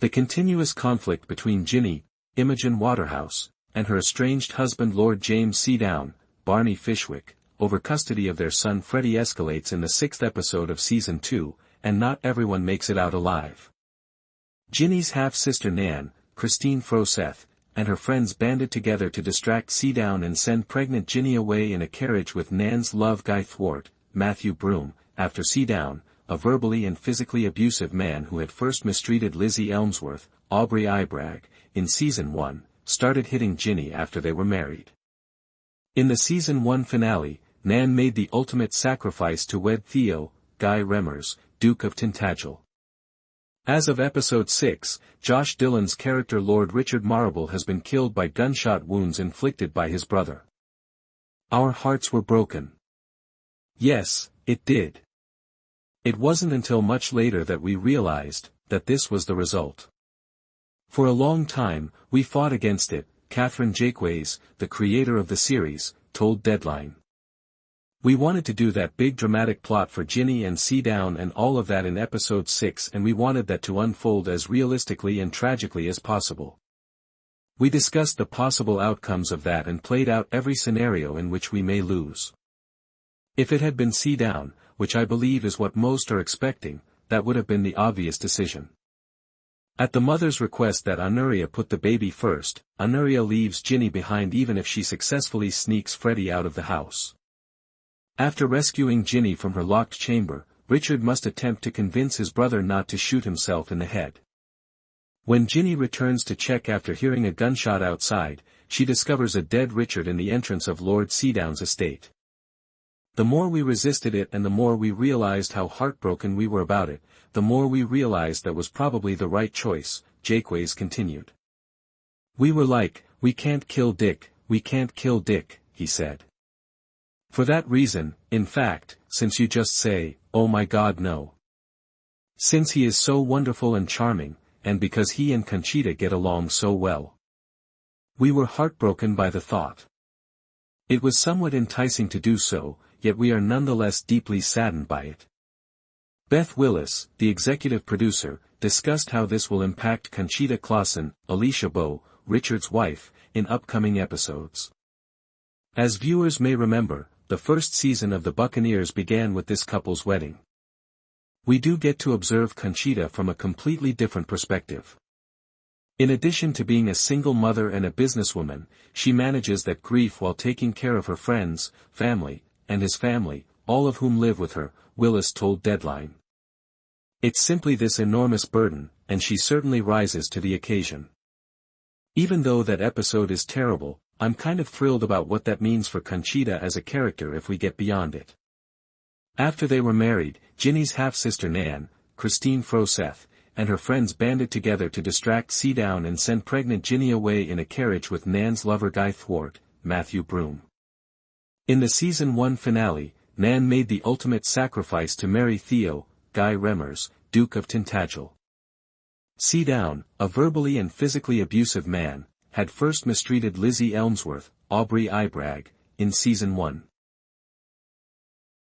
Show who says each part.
Speaker 1: The continuous conflict between Jinny, Imogen Waterhouse, and her estranged husband Lord James Seadown, Barney Fishwick, over custody of their son Freddy escalates in the 6th episode of Season 2, and not everyone makes it out alive. Jinny's half-sister Nan, Kristine Froseth, and her friends banded together to distract Seadown and send pregnant Jinny away in a carriage with Nan's love Guy Thwarte, Broome, after Seadown, a verbally and physically abusive man who had first mistreated Lizzy Elmsworth, Aubri Ibrag, in Season 1, started hitting Jinny after they were married. In the Season 1 finale, Nan made the ultimate sacrifice to wed Theo, Guy Remmers, Duke of Tintagel. As of Episode 6, Josh Dillon's character Lord Richard Marable has been killed by gunshot wounds inflicted by his brother. Our hearts were broken. Yes, it did. It wasn't until much later that we realized that this was the result. For a long time, we fought against it, Catherine Jakeways, the creator of the series, told Deadline. We wanted to do that big dramatic plot for Jinny and Seadown and all of that in Episode 6, and we wanted that to unfold as realistically and tragically as possible. We discussed the possible outcomes of that and played out every scenario in which we may lose. If it had been Seadown, which I believe is what most are expecting, that would have been the obvious decision. At the mother's request that Honoria put the baby first, Honoria leaves Jinny behind even if she successfully sneaks Freddy out of the house. After rescuing Jinny from her locked chamber, Richard must attempt to convince his brother not to shoot himself in the head. When Jinny returns to check after hearing a gunshot outside, she discovers a dead Richard in the entrance of Lord Seadown's estate. The more we resisted it and the more we realized how heartbroken we were about it, the more we realized that was probably the right choice, Jakeways continued. We were like, we can't kill Dick, he said. For that reason, in fact, since you just say, oh my God no. Since he is so wonderful and charming, and because he and Conchita get along so well. We were heartbroken by the thought. It was somewhat enticing to do so, yet we are nonetheless deeply saddened by it. Beth Willis, the executive producer, discussed how this will impact Conchita Clausen, Alicia Bowe, Richard's wife, in upcoming episodes. As viewers may remember, the first season of The Buccaneers began with this couple's wedding. We do get to observe Conchita from a completely different perspective. In addition to being a single mother and a businesswoman, she manages that grief while taking care of her friends, family, and his family, all of whom live with her, Willis told Deadline. It's simply this enormous burden, and she certainly rises to the occasion. Even though that episode is terrible, I'm kind of thrilled about what that means for Conchita as a character if we get beyond it. After they were married, Jinny's half-sister Nan, Kristine Froseth, and her friends banded together to distract Seadown and send pregnant Jinny away in a carriage with Nan's lover Guy Thwarte, Broome. In the Season 1 finale, Nan made the ultimate sacrifice to marry Theo, Guy Remmers, Duke of Tintagel. Seadown, a verbally and physically abusive man, had first mistreated Lizzy Elmsworth, Aubri Ibrag, in Season 1.